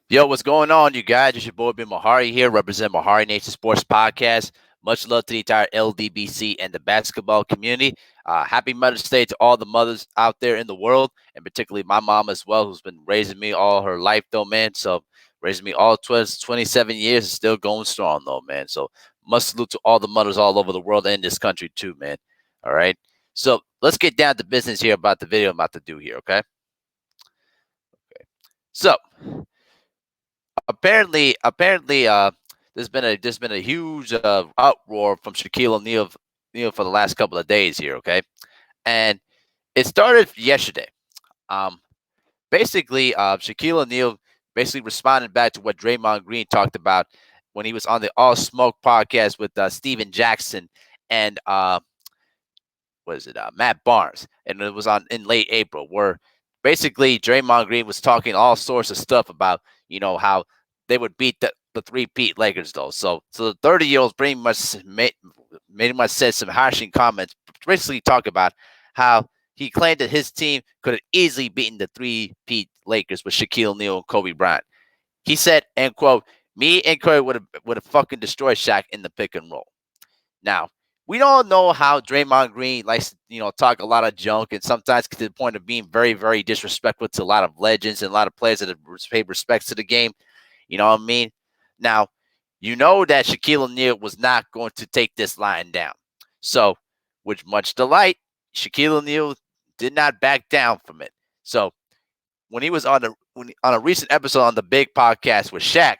Yo, what's going on, you guys? It's your boy Ben Mahari here, represent Mahari Nation Sports Podcast. Much love to the entire LDBC and the basketball community. Happy Mother's Day to all the mothers out there in the world, and particularly my mom as well, who's been raising me all her life, though, man. So, raising me all 27 years and still going strong, though, man. So, much salute to all the mothers all over the world and this country, too, man. All right. So, let's get down to business here about the video I'm about to do here, okay? So, apparently, there's been a huge uproar from Shaquille O'Neal, for the last couple of days here. Okay, and it started yesterday. Um, Shaquille O'Neal basically responded back to what Draymond Green talked about when he was on the All Smoke podcast with Steven Jackson and Matt Barnes, and it was on in late April, where basically Draymond Green was talking all sorts of stuff about how they would beat the three-peat Lakers though. So the 30-year-old pretty much made said some harshing comments, basically talk about how he claimed that his team could have easily beaten the three-peat Lakers with Shaquille O'Neal and Kobe Bryant. He said, and quote, "Me and Kobe would have fucking destroyed Shaq in the pick and roll." Now, we all know how Draymond Green likes to, talk a lot of junk and sometimes to the point of being very, very disrespectful to a lot of legends and a lot of players that have paid respects to the game. You know what I mean? Now, you know that Shaquille O'Neal was not going to take this line down. So, with much delight, Shaquille O'Neal did not back down from it. So, when he was on a recent episode on the Big Podcast with Shaq,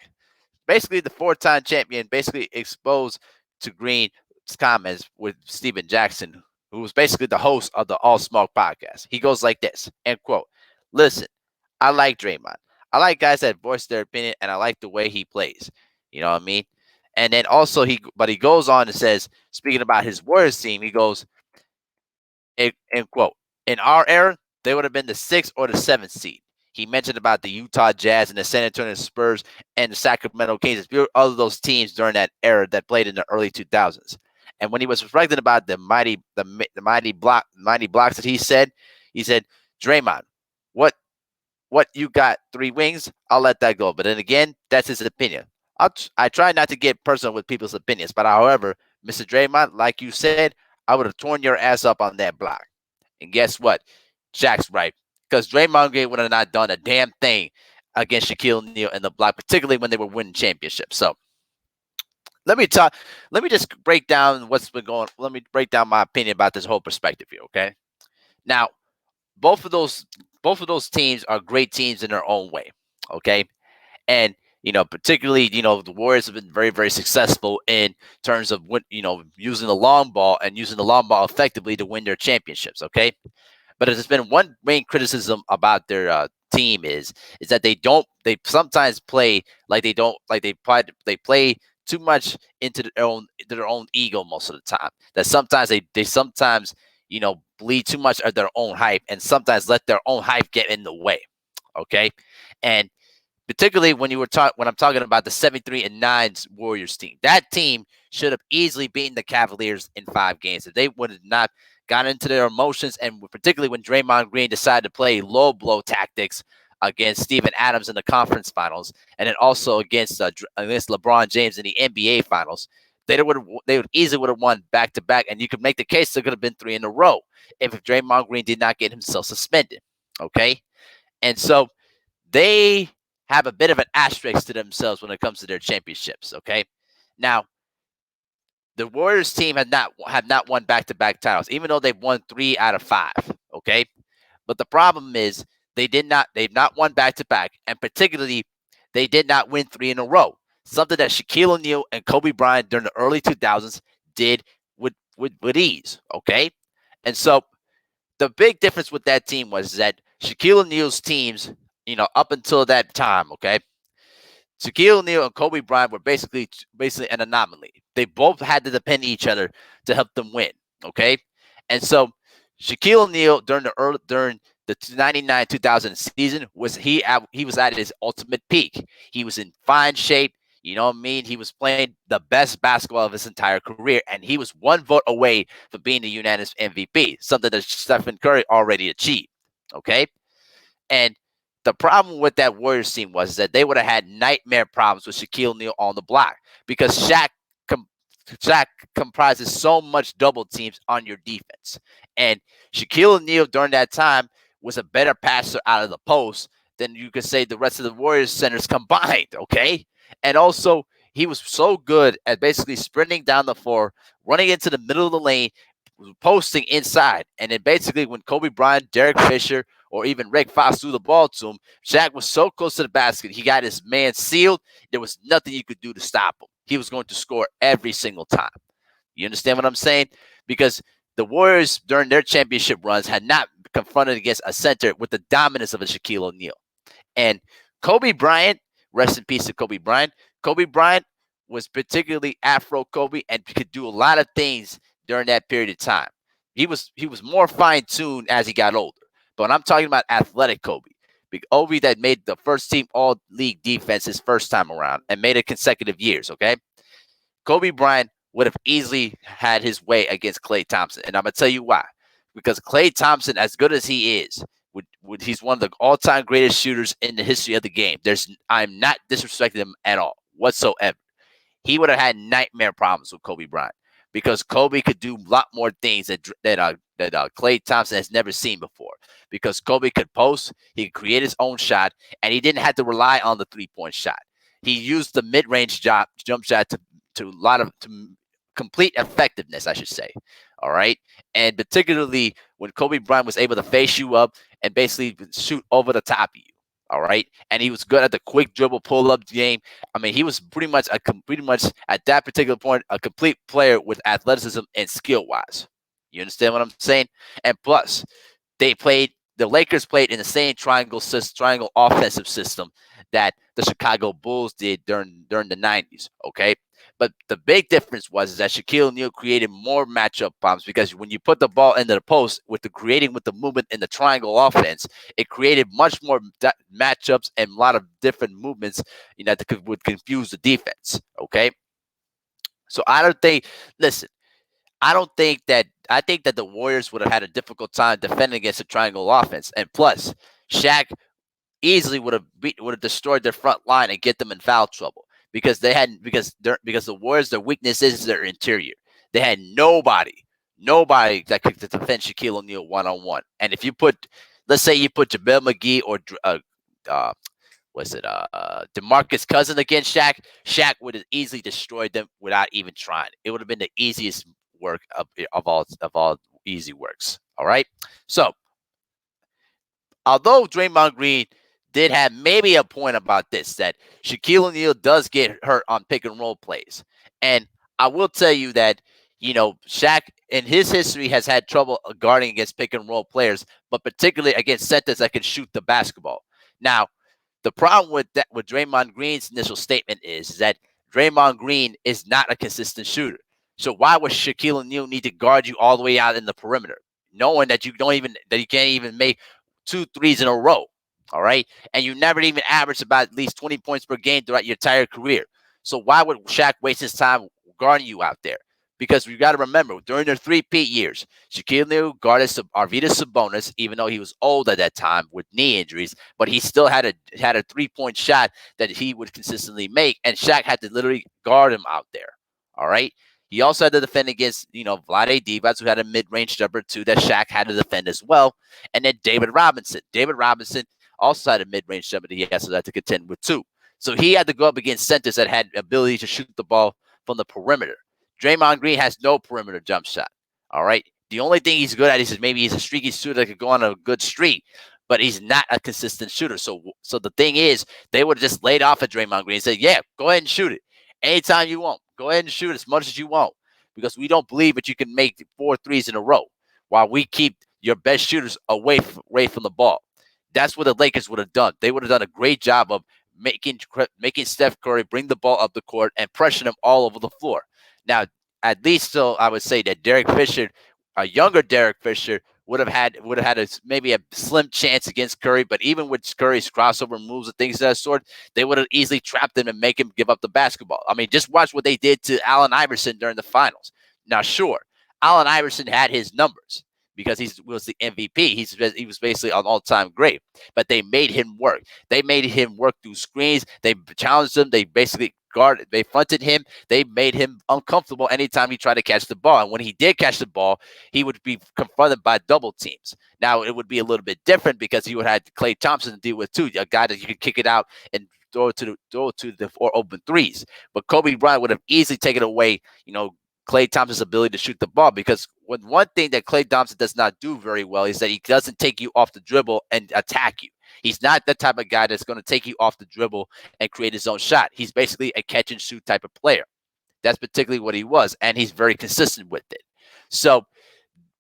basically the four-time champion basically exposed to Green's comments with Steven Jackson, who was basically the host of the All Smoke podcast. He goes like this, end quote, "Listen, I like Draymond. I like guys that voice their opinion, and I like the way he plays. You know what I mean?" And then also he goes on and says, speaking about his Warriors team, he goes, end quote, "In our era, they would have been the sixth or the seventh seed." He mentioned about the Utah Jazz and the San Antonio Spurs and the Sacramento Kings, all of those teams during that era that played in the early 2000s. And when he was reflecting about the mighty blocks that he said, "Draymond, what you got 3 wings? I'll let that go." But then again, that's his opinion. I try not to get personal with people's opinions, but however, Mr. Draymond, like you said, I would have torn your ass up on that block. And guess what? Jack's right. Because Draymond Green would have not done a damn thing against Shaquille O'Neal in the block, particularly when they were winning championships. So let me talk. Let me just break down what's been going. Let me break down my opinion about this whole perspective here. Okay. Now, both of those both of those teams are great teams in their own way. Okay. And particularly, the Warriors have been very, very successful in terms of using the long ball and using the long ball effectively to win their championships. Okay, but there's been one main criticism about their team is that they sometimes play like they don't like they play too much into their own ego most of the time. That sometimes they sometimes bleed too much of their own hype and sometimes let their own hype get in the way. Okay, and particularly when I'm talking about the 73-9 Warriors team. That team should have easily beaten the Cavaliers in 5 games if they would have not gotten into their emotions, and particularly when Draymond Green decided to play low blow tactics against Steven Adams in the conference finals, and then also against LeBron James in the NBA finals. They would easily would have won back to back, and you could make the case there could have been 3 in a row if Draymond Green did not get himself suspended. Okay, and so they have a bit of an asterisk to themselves when it comes to their championships. Okay, now the Warriors team have not won back to back titles, even though they've won 3 out of 5. Okay, but the problem is they've not won back to back, and particularly they did not win 3 in a row. Something that Shaquille O'Neal and Kobe Bryant during the early 2000s did with ease. Okay, and so the big difference with that team was that Shaquille O'Neal's teams, up until that time, okay, Shaquille O'Neal and Kobe Bryant were basically an anomaly. They both had to depend on each other to help them win. Okay, and so Shaquille O'Neal during the 99-2000 season he was at his ultimate peak. He was in fine shape. You know what I mean? He was playing the best basketball of his entire career, and he was 1 vote away from being the unanimous MVP, something that Stephen Curry already achieved. Okay, and The problem with that Warriors team was that they would have had nightmare problems with Shaquille O'Neal on the block because com- Shaq comprises so much double teams on your defense. And Shaquille O'Neal during that time was a better passer out of the post than you could say the rest of the Warriors centers combined. Okay. And also, he was so good at basically sprinting down the floor, running into the middle of the lane, posting inside. And then basically, when Kobe Bryant, Derek Fisher, or even Rick Fox threw the ball to him, Shaq was so close to the basket. He got his man sealed. There was nothing you could do to stop him. He was going to score every single time. You understand what I'm saying? Because the Warriors during their championship runs had not confronted against a center with the dominance of a Shaquille O'Neal. And Kobe Bryant, rest in peace to Kobe Bryant. Kobe Bryant was particularly Afro Kobe and could do a lot of things during that period of time. He was more fine tuned as he got older. But when I'm talking about athletic Kobe, big Kobe that made the first team all league defense his first time around and made it consecutive years, okay? Kobe Bryant would have easily had his way against Klay Thompson. And I'm going to tell you why. Because Klay Thompson, as good as he is, he's one of the all-time greatest shooters in the history of the game. I'm not disrespecting him at all, whatsoever. He would have had nightmare problems with Kobe Bryant because Kobe could do a lot more things that Klay Thompson has never seen before. Because Kobe could post, he could create his own shot, and he didn't have to rely on the three-point shot. He used the mid-range jump shot to complete effectiveness, I should say. All right. And particularly when Kobe Bryant was able to face you up and basically shoot over the top of you. All right. And he was good at the quick dribble pull up game. I mean, he was pretty much at that particular point, a complete player with athleticism and skill wise. You understand what I'm saying? And plus, the Lakers played in the same triangle offensive system that the Chicago Bulls did during the 90s. Okay. But the big difference was that Shaquille O'Neal created more matchup problems because when you put the ball into the post with the movement in the triangle offense, it created much more matchups and a lot of different movements, that would confuse the defense. Okay, so I don't think. Listen, I think that the Warriors would have had a difficult time defending against a triangle offense, and plus, Shaq easily would have destroyed their front line and get them in foul trouble because the Warriors, their weakness is their interior. They had nobody that could defend Shaquille O'Neal 1-on-1. And if you let's say you put JaVale McGee or DeMarcus Cousins against Shaq would have easily destroyed them without even trying. It would have been the easiest work of all easy works. All right, so although Draymond Green did have maybe a point about this, that Shaquille O'Neal does get hurt on pick and roll plays. And I will tell you that, Shaq in his history has had trouble guarding against pick and roll players, but particularly against centers that can shoot the basketball. Now, the problem with Draymond Green's initial statement is that Draymond Green is not a consistent shooter. So why would Shaquille O'Neal need to guard you all the way out in the perimeter, knowing that you can't even make 2 threes in a row? All right. And you never even averaged about at least 20 points per game throughout your entire career. So why would Shaq waste his time guarding you out there? Because we got to remember, during their three-peat years, Shaquille O'Neal guarded Arvydas Sabonis, even though he was old at that time with knee injuries, but he still had a three-point shot that he would consistently make, and Shaq had to literally guard him out there. All right. He also had to defend against, Vlade Divac, who had a mid-range jumper too that Shaq had to defend as well. And then David Robinson. David Robinson also had a mid-range jumper that he has to contend with too. So he had to go up against centers that had ability to shoot the ball from the perimeter. Draymond Green has no perimeter jump shot. All right. The only thing he's good at is maybe he's a streaky shooter that could go on a good streak, but he's not a consistent shooter. So the thing is, they would have just laid off at Draymond Green and said, yeah, go ahead and shoot it anytime you want. Go ahead and shoot as much as you want because we don't believe that you can make 4 threes in a row while we keep your best shooters away from the ball. That's what the Lakers would have done. They would have done a great job of making Steph Curry bring the ball up the court and pressure him all over the floor. Now, at least still, I would say that Derek Fisher, a younger Derek Fisher, would have had maybe a slim chance against Curry. But even with Curry's crossover moves and things of that sort, they would have easily trapped him and make him give up the basketball. I mean, just watch what they did to Allen Iverson during the finals. Now, sure, Allen Iverson had his numbers, because he was the MVP. He was basically an all-time great. But they made him work. They made him work through screens. They challenged him. They basically guarded. They fronted him. They made him uncomfortable anytime he tried to catch the ball. And when he did catch the ball, he would be confronted by double teams. Now it would be a little bit different because you would have Klay Thompson to deal with too, a guy that you could kick it out and throw it to the four open threes. But Kobe Bryant would have easily taken away, Klay Thompson's ability to shoot the ball, because one thing that Klay Thompson does not do very well is that he doesn't take you off the dribble and attack you. He's not the type of guy that's going to take you off the dribble and create his own shot. He's basically a catch and shoot type of player. That's particularly what he was, and he's very consistent with it. So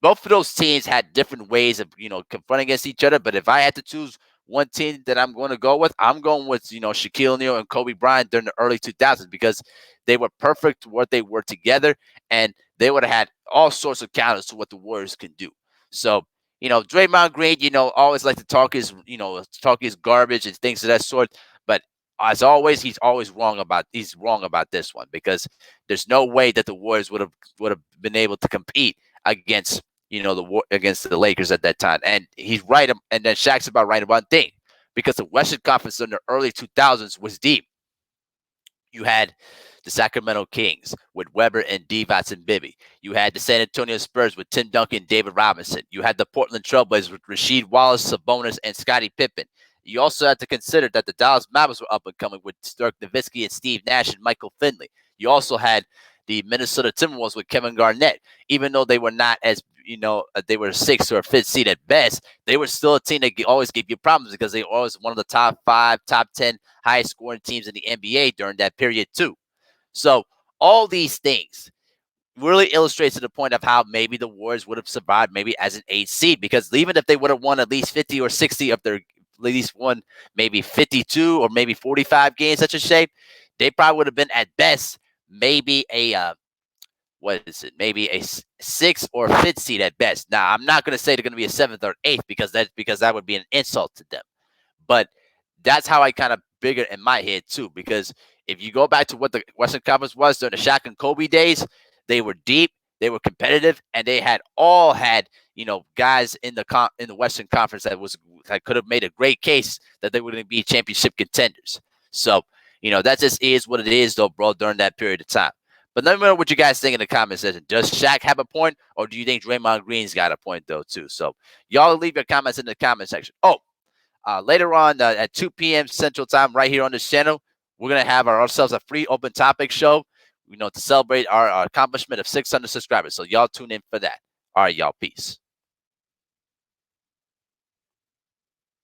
both of those teams had different ways of, confronting against each other. But if I had to choose one team that I'm going to go with, I'm going with, Shaquille O'Neal and Kobe Bryant during the early 2000s, because they were perfect to what they were together, and they would have had all sorts of counters to what the Warriors can do. So, Draymond Green, always like to talk his garbage and things of that sort. But as always, he's wrong about this one, because there's no way that the Warriors would have been able to compete against against the Lakers at that time. And he's right. And then Shaq's about right about one thing, because the Western Conference in the early 2000s was deep. You had the Sacramento Kings with Webber and Divac and Bibby. You had the San Antonio Spurs with Tim Duncan and David Robinson. You had the Portland Trailblazers with Rasheed Wallace, Sabonis, and Scottie Pippen. You also had to consider that the Dallas Mavericks were up and coming with Dirk Nowitzki and Steve Nash and Michael Finley. You also had the Minnesota Timberwolves with Kevin Garnett. Even though they were not as, they were a 6th or 5th seed at best, they were still a team that always gave you problems, because they were always one of the top 5, top 10 highest scoring teams in the NBA during that period too. So all these things really illustrates to the point of how maybe the Warriors would have survived maybe as an 8th seed, because even if they would have won at least 50 or 60 of their, at least won maybe 52 or maybe 45 games, such a shape, they probably would have been at best maybe a maybe a 6th or 5th seed at best. Now, I'm not going to say they're going to be a 7th or 8th, because that would be an insult to them. But that's how I kind of figure in my head too, because if you go back to what the Western Conference was during the Shaq and Kobe days, they were deep, they were competitive, and they had guys in the Western Conference that could have made a great case that they were going to be championship contenders. So, that just is what it is, though, bro, during that period of time. But let me know what you guys think in the comment section. Does Shaq have a point, or do you think Draymond Green's got a point, though, too? So y'all leave your comments in the comment section. Later on at 2 p.m. Central Time, right here on this channel, we're going to have ourselves a free open topic show, to celebrate our accomplishment of 600 subscribers. So y'all tune in for that. All right, y'all. Peace.